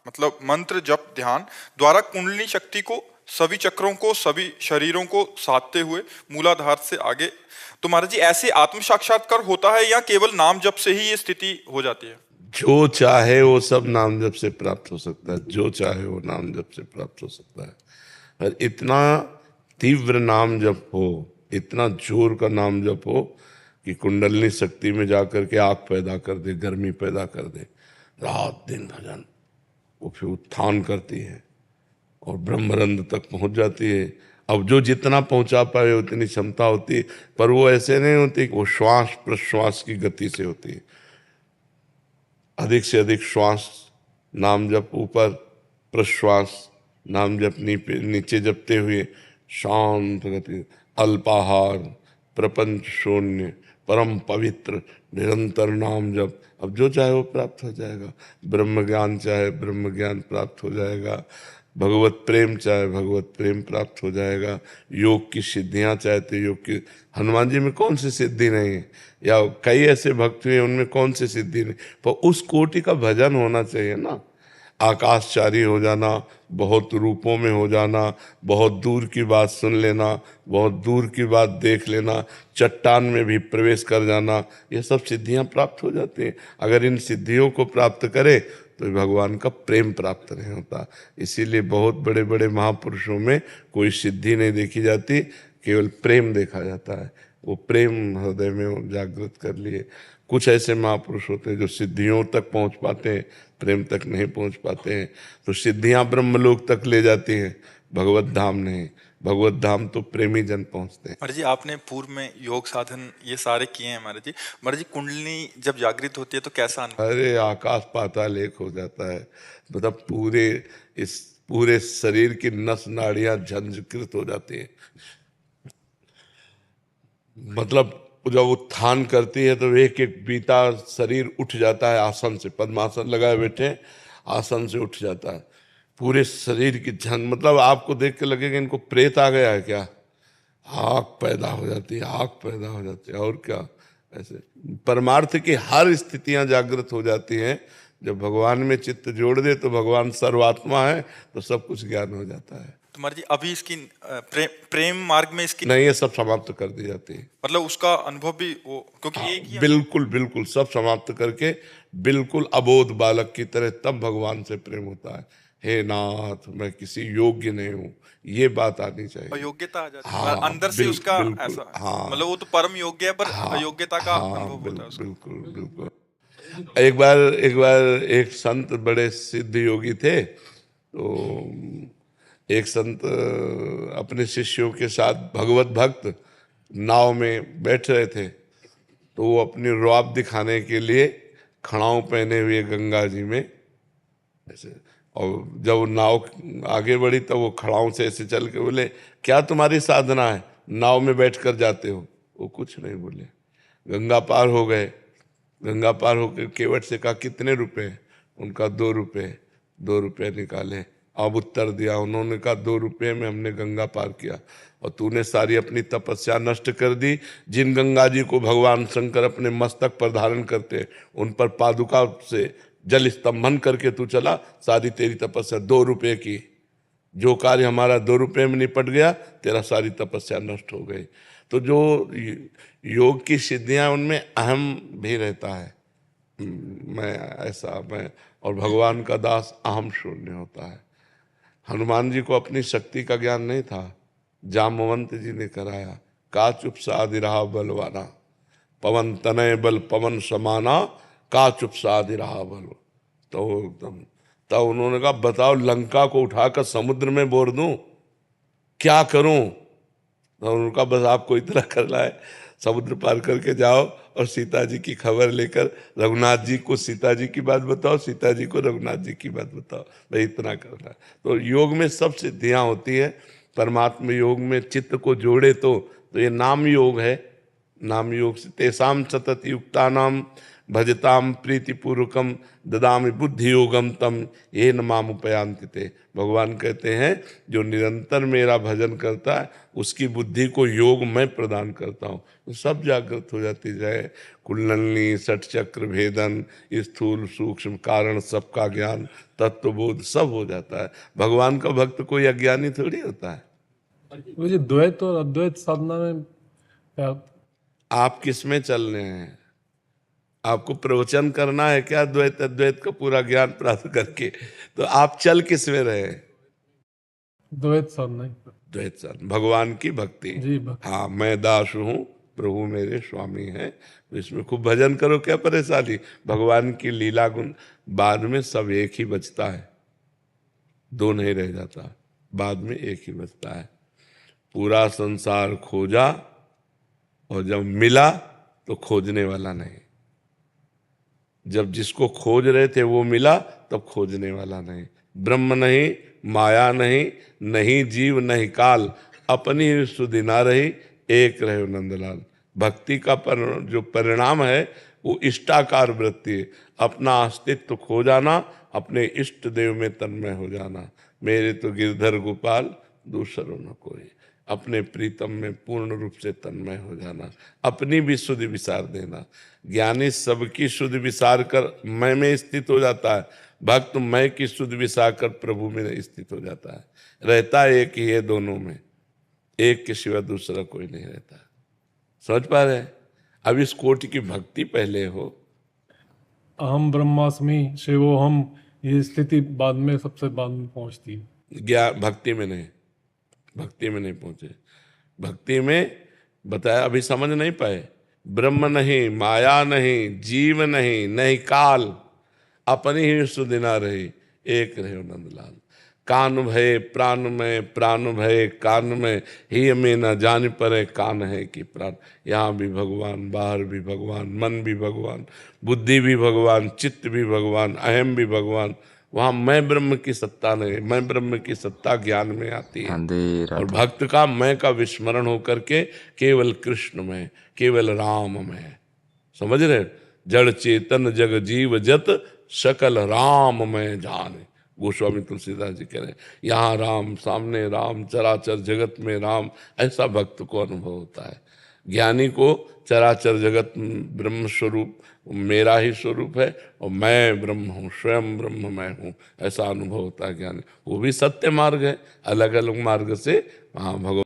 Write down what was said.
मतलब मंत्र जप ध्यान द्वारा कुंडलिनी शक्ति को, सभी चक्रों को, सभी शरीरों को साधते हुए मूलाधार से आगे। तो महाराज जी ऐसे आत्म साक्षात्कार होता है या केवल नाम जप से ही ये स्थिति हो जाती है? जो चाहे वो सब नाम जप से प्राप्त हो सकता है, जो चाहे वो नाम जप से प्राप्त हो सकता है। और इतना तीव्र नाम जप हो, इतना जोर का नाम जप हो कि कुंडलिनी शक्ति में जाकर के आग पैदा कर दे, गर्मी पैदा कर दे, रात दिन भजन, वो फिर उत्थान करती है और ब्रह्मरंध्र तक पहुंच जाती है। अब जो जितना पहुंचा पाए उतनी क्षमता होती है, पर वो ऐसे नहीं होती, वो श्वास प्रश्वास की गति से होती है। अधिक से अधिक श्वास नाम जप ऊपर, प्रश्वास नाम जप नीचे जपते हुए शांत गति, अल्पाहार, प्रपंच शून्य, परम पवित्र निरंतर नाम जप। अब जो चाहे वो प्राप्त हो जाएगा। ब्रह्म ज्ञान चाहे ब्रह्म ज्ञान प्राप्त हो जाएगा, भगवत प्रेम चाहे भगवत प्रेम प्राप्त हो जाएगा, योग की सिद्धियां चाहे तो योग की। हनुमान जी में कौन सी सिद्धि नहीं है, या कई ऐसे भक्त हुए उनमें कौन सी सिद्धि नहीं, पर उस कोटि का भजन होना चाहिए ना। आकाशचारी हो जाना, बहुत रूपों में हो जाना, बहुत दूर की बात सुन लेना, बहुत दूर की बात देख लेना, चट्टान में भी प्रवेश कर जाना, ये सब सिद्धियां प्राप्त हो जाती हैं। अगर इन सिद्धियों को प्राप्त करे तो भगवान का प्रेम प्राप्त नहीं होता। इसीलिए बहुत बड़े बड़े महापुरुषों में कोई सिद्धि नहीं देखी जाती, केवल प्रेम देखा जाता है। वो प्रेम हृदय में जागृत कर लिए। कुछ ऐसे महापुरुष होते हैं जो सिद्धियों तक पहुंच पाते हैं, प्रेम तक नहीं पहुंच पाते हैं। तो सिद्धियां ब्रह्मलोक तक ले जाती हैं, भगवत धाम नहीं। भगवत धाम तो प्रेमी जन पहुंचते हैं। महाराज जी आपने पूर्व में योग साधन ये सारे किए हैं महाराज जी। महाराज जी कुंडलिनी जब जागृत होती है तो कैसा अनुभव? अरे आकाश पाताल एक हो जाता है। मतलब पूरे शरीर की नस नाड़ियां झंझकृत हो जाती हैं। मतलब जब उत्थान करती है तो एक एक बीता शरीर उठ जाता है आसन से, पद्मासन लगाए बैठे आसन से उठ जाता है। पूरे शरीर की मतलब आपको देख के लगेगा इनको प्रेत आ गया है क्या। आग पैदा हो जाती है, आग पैदा हो जाती है, और क्या। ऐसे परमार्थ की हर स्थितियां जागृत हो जाती हैं। जब भगवान में चित्त जोड़ दे तो भगवान सर्वात्मा है, तो सब कुछ ज्ञान हो जाता है। तो महाराज जी अभी इसकी प्रेम मार्ग में इसकी नहीं, ये सब समाप्त कर दी जाती है। मतलब उसका अनुभव भी वो क्योंकि एक ही बिल्कुल बिल्कुल सब समाप्त करके बिल्कुल अबोध बालक की तरह तब भगवान से प्रेम होता है। हे नाथ, मैं किसी योग्य नहीं हूँ, ये बात आनी चाहिए। अयोग्यता आ जाती है हाँ, अंदर से उसका बिल्कुल, ऐसा। हाँ, मतलब वो तो परम योग्य है पर हाँ, अयोग्यता का हाँ, अनुभव होता है उसको। बिल्कुल बिल्कुल। एक बार एक संत बड़े सिद्ध योगी थे। तो एक संत अपने शिष्यों के साथ भगवत भक्त नाव में बैठ रहे थे। तो वो अपनी रुआब दिखाने के लिए खड़ाऊ पहने हुए गंगा जी में ऐसे, और जब नाव आगे बढ़ी तो वो खड़ाऊ से ऐसे चल के बोले, क्या तुम्हारी साधना है, नाव में बैठ कर जाते हो। वो कुछ नहीं बोले। गंगा पार हो गए। गंगा पार होकर केवट से कहा, कितने रुपए। उनका 2 रुपए। 2 रुपए निकाले। अब उत्तर दिया। उन्होंने कहा, 2 रुपये में हमने गंगा पार किया, और तूने सारी अपनी तपस्या नष्ट कर दी। जिन गंगा जी को भगवान शंकर अपने मस्तक पर धारण करते, उन पर पादुका से जल स्तंभन करके तू चला, सारी तेरी तपस्या 2 रुपये की। जो कार्य हमारा 2 रुपये में निपट गया, तेरा सारी तपस्या नष्ट हो गई। तो जो योग की सिद्धियां, उनमें अहम भी रहता है। मैं और भगवान का दास अहम शून्य होता है। हनुमान जी को अपनी शक्ति का ज्ञान नहीं था, जामवंत जी ने कराया। का चुप साधि रहा बलवाना, पवन तनय बल पवन समाना, का चुप साधि रहा बल। तो एकदम तब उन्होंने कहा, बताओ लंका को उठाकर समुद्र में बोर दूं, क्या करूं। तो उनका बस आपको इतना करना है, समुद्र पार करके जाओ और सीता जी की खबर लेकर रघुनाथ जी को सीता जी की बात बताओ, सीता जी को रघुनाथ जी की बात बताओ। भाई इतना करना है। तो योग में सब सिद्धियां होती है। परमात्मा योग में चित्त को जोड़े तो ये नाम योग है। नाम योग से तेसाम सतत युक्ता नाम भजताम प्रीतिपूर्वकम ददामि बुद्धि योगम तम ये न माम उपयांति ते। भगवान कहते हैं जो निरंतर मेरा भजन करता है उसकी बुद्धि को योग मैं प्रदान करता हूँ, तो सब जागृत हो जाती जाए। कुंडलिनी, षट चक्र भेदन, स्थूल सूक्ष्म कारण, सबका ज्ञान, तत्वबोध सब हो जाता है। भगवान का भक्त कोई अज्ञानी थोड़ी होता है। मुझे द्वैत और अद्वैत साधना में क्या? आप किस में चल रहे हैं? आपको प्रवचन करना है क्या द्वैत अद्वैत का पूरा ज्ञान प्राप्त करके? तो आप चल किस में रहे? द्वैत साधना ही। द्वैत साधना, भगवान की भक्ति। जी, भक्ति। हाँ, मैं दास हूँ, प्रभु मेरे स्वामी हैं, तो इसमें खूब भजन करो, क्या परेशानी। भगवान की लीला गुण बाद में सब एक ही बचता है, दो नहीं रह जाता, बाद में एक ही बचता है। पूरा संसार खोजा और जब मिला तो खोजने वाला नहीं। जब जिसको खोज रहे थे वो मिला तब खोजने वाला नहीं। ब्रह्म नहीं, माया नहीं, नहीं जीव नहीं काल, अपनी ही सुधि ना रही, एक रहे नंदलाल। भक्ति का जो परिणाम है वो इष्टाकार वृत्ति है। अपना अस्तित्व खो जाना, अपने इष्ट देव में तन्मय हो जाना। मेरे तो गिरधर गोपाल दूसरों न कोई, अपने प्रीतम में पूर्ण रूप से तन्मय हो जाना, अपनी भी सुधि विसार देना। ज्ञानी सबकी सुधि विसार कर मैं में स्थित हो जाता है, भक्त मैं की सुधि विसार कर प्रभु में स्थित हो जाता है। रहता है एक ही है दोनों में, एक के सिवा दूसरा कोई नहीं रहता। समझ पा रहे हैं? अब इस कोटि की भक्ति पहले हो। अहम ब्रह्मास्मि शिवोहम, ये स्थिति बाद में, सबसे बाद में पहुंचती है। ज्ञान भक्ति में नहीं, भक्ति में नहीं पहुंचे। भक्ति में बताया, अभी समझ नहीं पाए। ब्रह्म नहीं, माया नहीं, जीव नहीं, नहीं काल, अपनी ही सुधि ना रही, एक रहे नंदलाल। कान भय प्राण में, प्राण भय कान में, ही में न जान परे कान है कि प्राण। यहाँ भी भगवान, बाहर भी भगवान, मन भी भगवान, बुद्धि भी भगवान, चित्त भी भगवान, अहम भी भगवान। वहाँ मैं ब्रह्म की सत्ता नहीं, मैं ब्रह्म की सत्ता ज्ञान में आती है। और भक्त का मैं का विस्मरण होकर के केवल कृष्ण में, केवल राम में। समझ रहे? जड़ चेतन जग जीव जत सकल राम में जाने। गोस्वामी तुलसीदास जी कह रहे हैं, यहाँ राम, सामने राम, चराचर जगत में राम। ऐसा भक्त को अनुभव होता है। ज्ञानी को चराचर जगत ब्रह्म स्वरूप मेरा ही स्वरूप है और मैं ब्रह्म हूँ, स्वयं ब्रह्म मैं हूँ, ऐसा अनुभव होता है ज्ञानी। वो भी सत्य मार्ग है, अलग अलग मार्ग से वहाँ भगवान